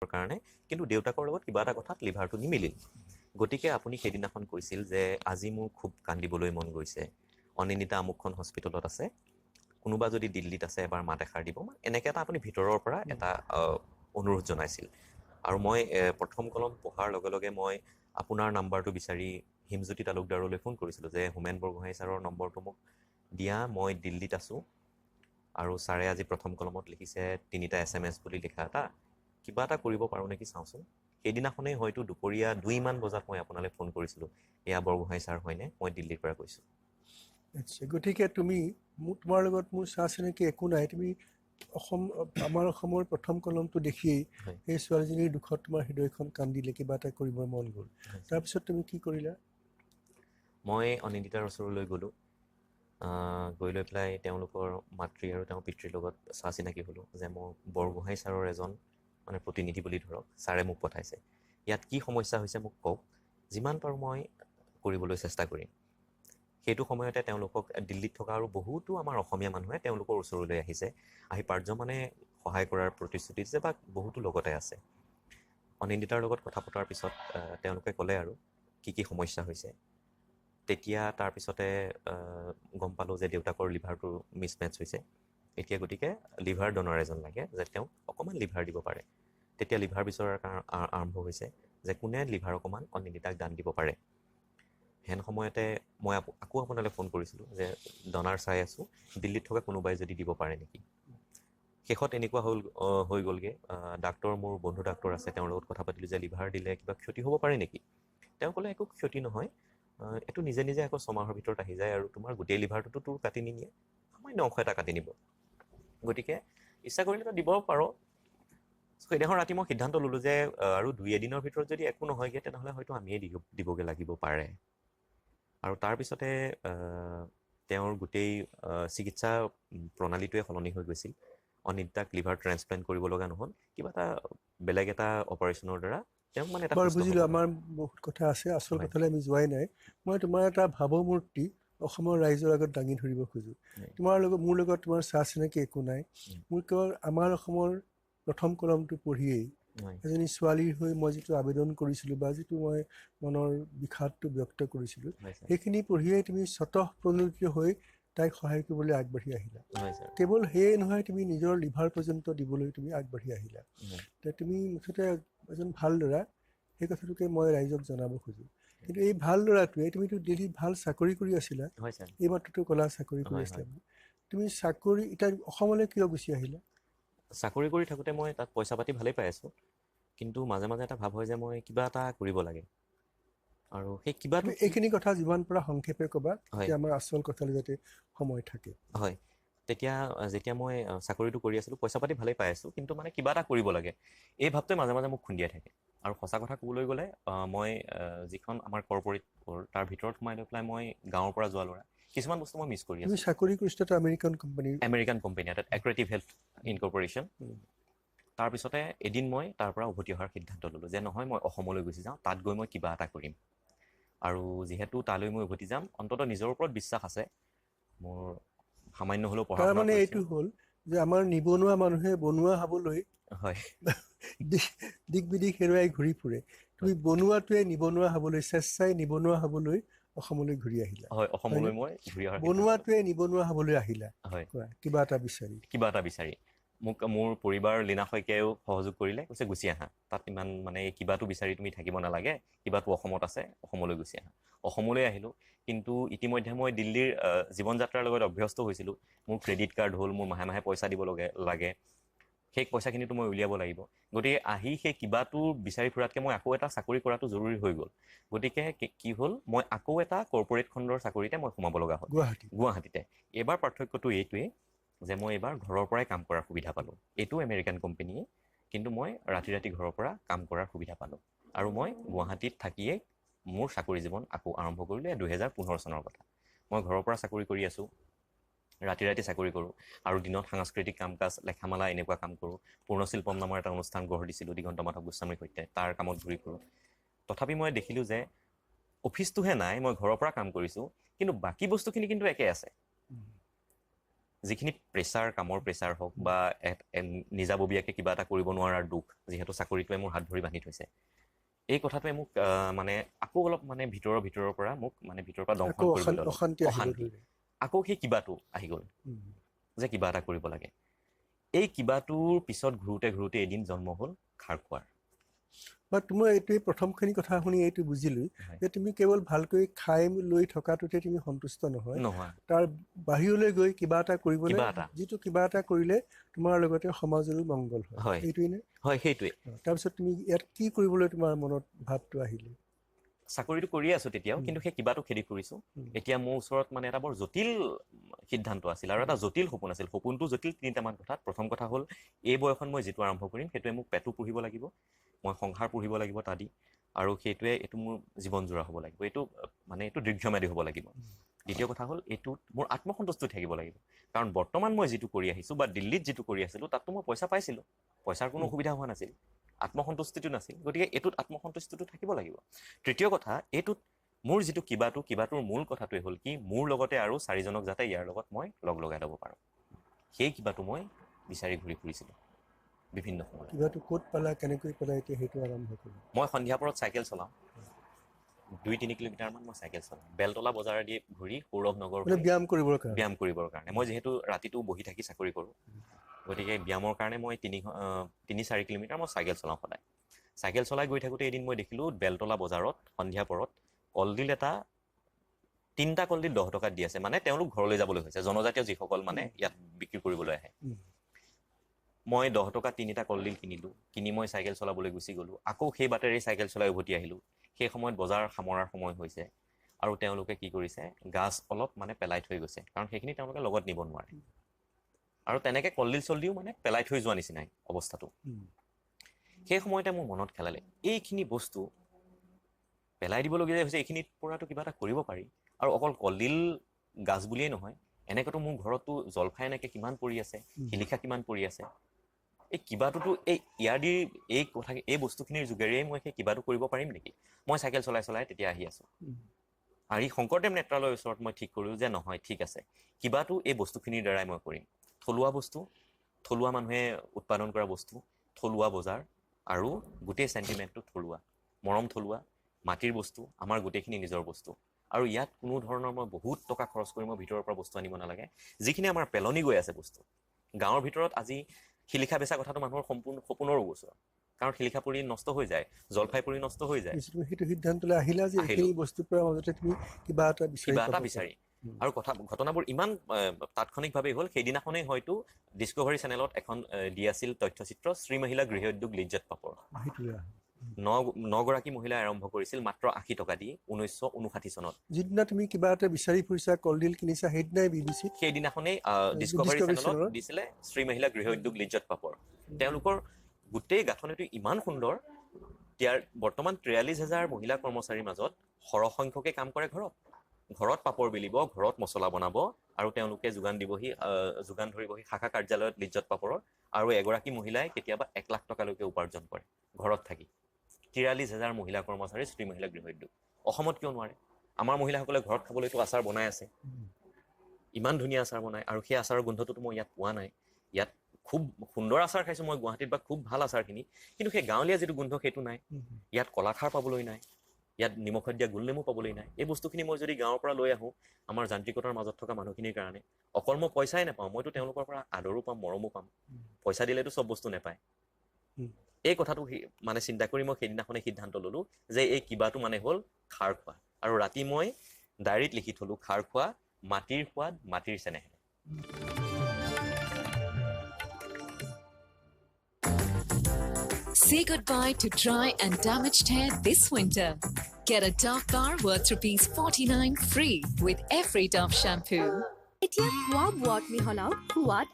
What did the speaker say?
কাৰণে, কিন্তু দেউতাকৰ লগত কিবা এটা কথাত লিভাৰটো নিমিলিল। গতিকে আপুনি সেইদিনাখন কৈছিল যে আজি মোৰ খুব কান্দিবলৈ মন গৈছে, অনিন্দিতা আমুকখন হস্পিটেলত আছে, কোনোবা যদি দিল্লীত আছে এবাৰ মাত এষাৰ দিব, এনেকৈ এটা আপুনি ভিতৰৰ পৰা এটা অনুৰোধ জনাইছিল। আৰু মই প্ৰথম কলম পঢ়াৰ লগে লগে মই আপোনাৰ নাম্বাৰটো বিচাৰি হিমজ্যোতি তালুকদাৰলৈ ফোন কৰিছিলোঁ যে হোমেন বৰগোহাঁই ছাৰৰ নম্বৰটো মোক দিয়া, মই দিল্লীত আছোঁ আৰু ছাৰে আজি প্ৰথম কলমত লিখিছে 3টা SMS বুলি লিখা এটা, কিবা এটা কৰিব পাৰোঁ নেকি চাওঁচোন। সেইদিনাখনেই হয়তো দুপৰীয়া 2মান বজাত মই আপোনালৈ ফোন কৰিছিলোঁ, এয়া বৰগোহাঁই ছাৰ হয়নে, মই দিল্লীৰ পৰা কৈছোঁ। আচ্ছা, গতিকে তুমি তোমাৰ লগত মোৰ চাহ চিনাকি একো নাই, তুমি আমাৰ অসমৰ প্ৰথম কলমটো দেখিয়েই সেই ছোৱালীজনীৰ দুখত তোমাৰ হৃদয়খন কান্দিলে, কিবা এটা কৰিব মন গ'ল। তাৰপিছত তুমি কি কৰিলা? মই অনিন্দিতাৰ ওচৰলৈ গ'লোঁ, গৈ লৈ পেলাই তেওঁলোকৰ মাতৃ আৰু তেওঁৰ পিতৃৰ লগত চা চিনাকি হ'লোঁ যে মই বৰগোহাঁই ছাৰৰ এজন মানে প্ৰতিনিধি বুলি ধৰক, ছাৰে মোক পঠাইছে, ইয়াত কি সমস্যা হৈছে মোক কওক, যিমান পাৰোঁ মই কৰিবলৈ চেষ্টা কৰিম। সেইটো সময়তে তেওঁলোকক দিল্লীত থকা আৰু বহুতো আমাৰ অসমীয়া মানুহে তেওঁলোকৰ ওচৰলৈ আহিছে, আহি পাৰ্যমানে সহায় কৰাৰ প্ৰতিশ্ৰুতি দিছে বা বহুতো লগতে আছে। অনিন্দিতাৰ লগত কথা পতাৰ পিছত তেওঁলোকে ক'লে আৰু কি কি সমস্যা হৈছে। তেতিয়া তাৰপিছতে গম পালোঁ যে দেউতাকৰ লিভাৰটো মিছমেটচ হৈছে, এতিয়া গতিকে লিভাৰ ডনৰ এজন লাগে যে তেওঁক অকণমান লিভাৰ দিব পাৰে। তেতিয়া লিভাৰ বিচৰাৰ আৰম্ভ হৈছে যে কোনে লিভাৰ অকণমান অনিন্দিতাক দান দিব পাৰে। হেন সময়তে মই আকৌ আপোনালৈ ফোন কৰিছিলোঁ যে ডনাৰ চাই আছোঁ, দিল্লীত থকা কোনোবাই যদি দিব পাৰে নেকি। শেষত এনেকুৱা হৈ গ'লগৈ, ডাক্তৰ মোৰ বন্ধু ডাক্তৰ আছে, তেওঁৰ লগত কথা পাতিলোঁ যে লিভাৰ দিলে কিবা ক্ষতি হ'ব পাৰে নেকি। তেওঁ ক'লে একো ক্ষতি নহয়, এইটো নিজে নিজে আকৌ 6 মাহৰ ভিতৰত আহি যায় আৰু তোমাৰ গোটেই লিভাৰটোতো তোৰ কাটি নিনিয়ে, সামান্য অংশ এটা কাটি নিব, গতিকে ইচ্ছা কৰিলে তই দিব পাৰ। সেইদিনাখন ৰাতি মই সিদ্ধান্ত ল'লোঁ যে আৰু 2-এদিনৰ ভিতৰত যদি একো নহয়গৈ তেনেহ'লে হয়তো আমিয়ে দিবগৈ লাগিব পাৰে। আৰু তাৰপিছতে তেওঁৰ গোটেই চিকিৎসা প্ৰণালীটোৱে সলনি হৈ গৈছিল। অনিন্দিতাক লিভাৰ ট্ৰেন্সপ্লেণ্ট কৰিব লগা নহ'ল, কিবা এটা বেলেগ এটা অপাৰেশ্যনৰ দ্বাৰা তেওঁক মানে এটা বাৰু সুস্থ বুজিলোঁ, আমাৰ বহুত কথা আছে, আচল কথালৈ আমি যোৱাই নাই। মই তোমাৰ এটা ভাৱমূৰ্তি অসমৰ ৰাইজৰ আগত দাঙি ধৰিব খোজোঁ। মোৰ লগত তোমাৰ চাহ চিনাকি একো নাই, মোৰ কেৱল আমাৰ অসমৰ প্ৰথম কলমটো পঢ়িয়েই এজনী ছোৱালীৰ হৈ মই যিটো আবেদন কৰিছিলোঁ বা যিটো মই মনৰ বিষাদটো ব্যক্ত কৰিছিলোঁ, সেইখিনি পঢ়িয়েই তুমি স্বতঃপ্ৰণোদিত হৈ তাইক সহায় কৰিবলৈ আগবাঢ়ি আহিলা। কেৱল সেয়ে নহয়, তুমি নিজৰ লিভাৰ পৰ্যন্ত দিবলৈ তুমি আগবাঢ়ি আহিলা। তুমি মুঠতে এজন ভাল ল'ৰা, সেই কথাটোকে মই ৰাইজক জনাব খোজোঁ। কিন্তু এই ভাল ল'ৰাটোৱে, তুমিতো দিল্লীত ভাল চাকৰি কৰি আছিলা, এই মাত্ৰটো ক'লা চাকৰি কৰি আছিলা, তুমি চাকৰি এতিয়া অসমলৈ কিয় গুচি আহিলা? চাকৰি কৰি থাকোঁতে মই তাত পইচা পাতি ভালেই পাই আছোঁ, কিন্তু মাজে মাজে এটা ভাৱ হয় যে মই কিবা এটা কৰিব লাগে। আৰু সেই কিবাটো এইখিনি কথা যিমান পৰা সংক্ষেপে ক'বা, তেতিয়া আমাৰ আচল কথালৈ যাতে সময় থাকে। হয়, যেতিয়া মই চাকৰিটো কৰি আছিলোঁ, পইচা পাতি ভালেই পাই আছোঁ, কিন্তু মানে কিবা এটা কৰিব লাগে, এই ভাৱটোৱে মাজে মাজে মোক খুন্দিয়াই থাকে। আৰু সঁচা কথা ক'বলৈ গ'লে মই যিখন আমাৰ কৰ্পৰেট তাৰ ভিতৰত সোমাই লৈ পেলাই মই গাঁৱৰ পৰা যোৱা ল'ৰা, কিছুমান বস্তু মই মিছ কৰি আছোঁ। তুমি চাকৰি কৰিছিলা আমেৰিকান কোম্পানী এটাত, এক্ৰেটিভ হেল্থ ইনকৰ্পৰেশ্যন। তাৰপিছতে এদিন মই তাৰ পৰা উভতি অহাৰ সিদ্ধান্ত ল'লোঁ যে নহয়, মই অসমলৈ গুচি যাওঁ, তাত গৈ মই কিবা এটা কৰিম। আৰু যিহেতু তালৈ মই উভতি যাম, অন্ততঃ নিজৰ ওপৰত বিশ্বাস আছে মোৰ, সামান্য হ'লেও পঢ়া শুনা তাৰমানে এইটো হ'ল যে আমাৰ নিবনুৱা মানুহে বনোৱা হ'বলৈ দিশ বিদিশ হেৰুৱাই ঘূৰি ফুৰে, তুমি বনোৱাটোৱে নিবনুৱা হ'বলৈ, স্বেচ্ছাই নিবনুৱা হ'বলৈ অসমলৈ ঘূৰি আহিলা। হয়, অসমলৈ মই ঘূৰি অহাৰ বনোৱাটোৱে নিবনুৱা হ'বলৈ আহিলা, কিবা এটা বিচাৰি। মোক মোৰ পৰিবাৰ লীনা শইকীয়াইও সহযোগ কৰিলে, কৈছে গুচি আহা, তাত ইমান মানে কিবাটো বিচাৰি তুমি থাকিব নালাগে, কিবাটো অসমত আছে, অসমলৈ গুচি আহা। অসমলৈ আহিলোঁ, কিন্তু ইতিমধ্যে মই দিল্লীৰ জীৱন যাত্ৰাৰ লগত অভ্যস্ত হৈছিলোঁ। মোৰ ক্ৰেডিট কাৰ্ড হ'ল, মোৰ মাহে মাহে পইচা দিব লাগে, সেই পইচাখিনিতো মই উলিয়াব লাগিব। গতিকে আহি সেই কিবাটো বিচাৰি ফুৰাতকৈ মই আকৌ এটা চাকৰি কৰাটো জৰুৰী হৈ গ'ল। গতিকে কি হ'ল, মই আকৌ এটা কৰ্পৰেট খণ্ডৰ চাকৰিতে মই সোমাব লগা হ'ল, গুৱাহাটীতে। এইবাৰ পাৰ্থক্যটো এইটোৱেই যে মই এইবাৰ ঘৰৰ পৰাই কাম কৰাৰ সুবিধা পালোঁ। এইটো আমেৰিকান কোম্পানীয়ে, কিন্তু মই ৰাতি ঘৰৰ পৰা কাম কৰাৰ সুবিধা পালোঁ। আৰু মই গুৱাহাটীত থাকিয়েই মোৰ চাকৰি জীৱন আকৌ আৰম্ভ কৰিলোঁ, 2015 চনৰ কথা। মই ঘৰৰ পৰা চাকৰি কৰি আছোঁ, ৰাতি চাকৰি কৰোঁ, আৰু দিনত সাংস্কৃতিক কাম কাজ, লেখামেলা এনেকুৱা কাম কৰোঁ। পূৰ্ণশিল্পম নামৰ এটা অনুষ্ঠান গঢ় দিছিলোঁ দিগন্ত মাধৱ গোস্বামীৰ সৈতে, তাৰ কামত ঘূৰি ফুৰোঁ। তথাপি মই দেখিলোঁ যে অফিচটোহে নাই, মই ঘৰৰ পৰা কাম কৰিছোঁ, কিন্তু বাকী বস্তুখিনি কিন্তু একে আছে। যিখিনি প্ৰেছাৰ কামৰ প্ৰেছাৰ হওক বা নিজাববীয়াকৈ কিবা এটা কৰিব নোৱাৰাৰ দুখ যিহেতু চাকৰিটোৱে মোৰ হাত ভৰি বান্ধি থৈছে এই কথাটোৱে মোক মানে আকৌ অলপ মানে ভিতৰৰ পৰা মোক মানে ভিতৰৰ পৰা দংশন কৰিবলৈ ল'লে অশান্তি আকৌ সেই কিবাটো আহি গ'ল যে কিবা এটা কৰিব লাগে এই কিবাটোৰ পিছত ঘূৰোতে এদিন জন্ম হ'ল খাৰখোৱাৰ বা তোমাৰ এইটোৱে প্ৰথমখিনি কথা শুনি এইটো বুজিলো যে তুমি কেৱল ভালকৈ খাই লৈ থকাটোতে তুমি সন্তুষ্ট নহয় তাৰ বাহিৰলৈ গৈ কিবা এটা কৰিবলৈ যিটো কিবা এটা কৰিলে তোমাৰ লগতে সমাজৰো মংগল হয় এইটোৱে নে হয় সেইটোৱে তাৰপিছত তুমি ইয়াত কি কৰিবলৈ তোমাৰ মনত ভাৱটো আহিলে চাকৰিটো কৰিয়ে আছো তেতিয়াও কিন্তু সেই কিবাটো খেদি ফুৰিছো এতিয়া মোৰ ওচৰত মানে এটা বৰ জটিল সিদ্ধান্ত আছিল আৰু এটা জটিল সপোন আছিল সপোনটো জটিল তিনিটামান কথাত প্ৰথম কথা হ'ল এই বয়সত মই যিটো আৰম্ভ কৰিম সেইটোৱে মোক পেটু পুহিব লাগিব মই সংসাৰ পুহিব লাগিব তাদি আৰু সেইটোৱে এইটো মোৰ জীৱনজোৰা হ'ব লাগিব এইটো মানে এইটো দীৰ্ঘম্যাদী হ'ব লাগিব দ্বিতীয় কথা হ'ল এইটোত মোৰ আত্মসন্তুষ্টি থাকিব লাগিব কাৰণ বৰ্তমান মই যিটো কৰি আহিছোঁ বা দিল্লীত যিটো কৰি আছিলোঁ তাততো মই পইচা পাইছিলোঁ পইচাৰ কোনো অসুবিধা হোৱা নাছিল আত্মসন্তুষ্টিটো নাছিল গতিকে এইটোত আত্মসন্তুষ্টিটো থাকিব লাগিব তৃতীয় কথা এইটোত মোৰ যিটো কিবাটোৰ মূল কথাটোৱে হ'ল কি মোৰ লগতে আৰু চাৰিজনক যাতে ইয়াৰ লগত মই লগ লগাই ল'ব পাৰোঁ সেই কিবাটো মই বিচাৰি ঘূৰি ফুৰিছিলোঁ বিভিন্ন সময়ত কিবাটো ক'ত পালা কেনেকৈ পালা এতিয়া সেইটো আৰম্ভ কৰিলা মই সন্ধিয়া পৰত চাইকেল চলাওঁ 2-3 কিলোমিটাৰমান মই চাইকেল চলাওঁ বেলতলা বজাৰেদি ঘূৰি সৌৰভ নগৰ ব্যায়াম কৰিবৰ কাৰণে মই যিহেতু ৰাতিটো বহি থাকি চাকৰি কৰোঁ গতিকে ব্যায়ামৰ কাৰণে মই 3-4 কিলোমিটাৰ মই চাইকেল চলাওঁ সদায় চাইকেল চলাই গৈ থাকোঁতে এদিন মই দেখিলোঁ বেলতলা বজাৰত সন্ধিয়া পৰত কলডিল এটা 3টা কলডিল 10 টকাত দি আছে মানে তেওঁলোক ঘৰলৈ যাবলৈ হৈছে জনজাতীয় যিসকল মানে ইয়াত বিক্ৰী কৰিবলৈ আহে মই 10 টকা 3টা কলডিল কিনিলোঁ কিনি মই চাইকেল চলাবলৈ গুচি গ'লোঁ আকৌ সেই বাটেৰে চাইকেল চলাই উভতি আহিলোঁ সেই সময়ত বজাৰ সামৰাৰ সময় হৈছে আৰু তেওঁলোকে কি কৰিছে গাছ অলপ মানে পেলাই থৈ গৈছে কাৰণ সেইখিনি তেওঁলোকে লগত নিব নোৱাৰে আৰু তেনেকৈ কলডিল চলডিও মানে পেলাই থৈ যোৱা নিচিনাই অৱস্থাটো সেই সময়তে মোৰ মনত খেলালে এইখিনি বস্তু পেলাই দিবলগীয়া হৈছে এইখিনিৰ পৰাতো কিবা এটা কৰিব পাৰি আৰু অকল কলডিল গাছ বুলিয়েই নহয় এনেকৈতো মোৰ ঘৰতো জলফাই এনেকৈ কিমান পৰি আছে শিলিখা কিমান পৰি আছে এই কিবাটোতো এই বস্তুখিনিৰ যোগেৰেই মই সেই কিবাটো কৰিব পাৰিম নেকি মই চাইকেল চলাই তেতিয়া আহি আছোঁ আৰু এই শংকৰদেৱ নেত্ৰালয়ৰ ওচৰত মই ঠিক কৰিলোঁ যে নহয় ঠিক আছে কিবাটো এই বস্তুখিনিৰ দ্বাৰাই মই কৰিম থলুৱা বস্তু থলুৱা মানুহে উৎপাদন কৰা বস্তু থলুৱা বজাৰ আৰু গোটেই চেণ্টিমেণ্টটো থলুৱা মৰম থলুৱা মাটিৰ বস্তু আমাৰ গোটেইখিনি নিজৰ বস্তু আৰু ইয়াত কোনো ধৰণৰ মই বহুত টকা খৰচ কৰি মই ভিতৰৰ পৰা বস্তু আনিব নালাগে যিখিনি আমাৰ পেলনি গৈ আছে বস্তু গাঁৱৰ ভিতৰত আজি শিলিখা বেচা কথাটো মানুহৰ সম্পূৰ্ণ সপোনৰ গোচৰ কাৰণ শিলিখা পৰি নষ্ট হৈ যায় জলফাই পৰি নষ্ট হৈ যায় সেইটো সিদ্ধান্তলৈ আহিলা যে এইখিনি বস্তুৰ পৰা মাজতে তুমি কিবা এটা বিচাৰি আৰু ঘটনাবোৰ ইমান তাৎক্ষণিকভাৱেই হ'ল সেইদিনাখনেই হয়তো ডিস্কভাৰী চেনেলত এখন দি আছিল তথ্যচিত্ৰ শ্ৰী মহিলা গৃহ উদ্যোগ লিজ্জত পাপৰ 9গৰাকী মহিলাই আৰম্ভ কৰিছিল মাত্ৰ 80 টকা দি 1959 চনত যিদিনা তুমি কিবা এটা বিচাৰি ফুৰিছা কলডিল কিনিছা সেইদিনাই বিবিচিত সেইদিনাখনেই ডিস্কভাৰী চেনেলত দিছিলে শ্ৰী মহিলা গৃহ উদ্যোগ লিজ্জত পাপৰ তেওঁলোকৰ গোটেই গাঁথনিটো ইমান সুন্দৰ ইয়াৰ বৰ্তমান 43,000 মহিলা কৰ্মচাৰীৰ মাজত সৰহসংখ্যকে কাম কৰে ঘৰত পাপৰ বেলিব ঘৰত মছলা বনাব আৰু তেওঁলোকে যোগান ধৰিবহি শাখা কাৰ্যালয়ত লিজ্জত পাপৰৰ আৰু এগৰাকী মহিলাই কেতিয়াবা 1 লাখ টকালৈকে উপাৰ্জন কৰে ঘৰত থাকি 43,000 মহিলা কৰ্মচাৰী শ্ৰী মহিলা গৃহ উদ্যোগ অসমত কিয় নোৱাৰে আমাৰ মহিলাসকলে ঘৰত খাবলৈতো আচাৰ বনাই আছে ইমান ধুনীয়া আচাৰ বনায় আৰু সেই আচাৰৰ গোন্ধটোতো মই ইয়াত পোৱা নাই ইয়াত খুব সুন্দৰ আচাৰ খাইছোঁ মই গুৱাহাটীত বা খুব ভাল আচাৰখিনি কিন্তু সেই গাঁৱলীয়া যিটো গোন্ধ সেইটো নাই ইয়াত কলাখাৰ পাবলৈ নাই ইয়াত নিমখত দিয়া গোলনেমু পাবলৈ নাই এই বস্তুখিনি মই যদি গাঁৱৰ পৰা লৈ আহোঁ আমাৰ যান্ত্ৰিকতাৰ মাজত থকা মানুহখিনিৰ কাৰণে অকল মই পইচাই নাপাওঁ মইতো তেওঁলোকৰ পৰা আদৰো পাম মৰমো পাম পইচা দিলেতো চব বস্তু নাপায় এই কথাটো মানে চিন্তা কৰি মই সেইদিনাখনে সিদ্ধান্ত ল'লোঁ যে এই কিবাটো মানে হ'ল খাৰ খোৱা আৰু ৰাতি মই ডায়েৰীত লিখি থলোঁ খাৰ খোৱা মাটিৰ সোৱাদ মাটিৰ চেনেহে Say goodbye to dry and damaged hair this winter. Get a Dove bar worth ₹49 free with every Dove shampoo. এতিয়া খোৱা বোৱাত মিহলাওক সোৱাদ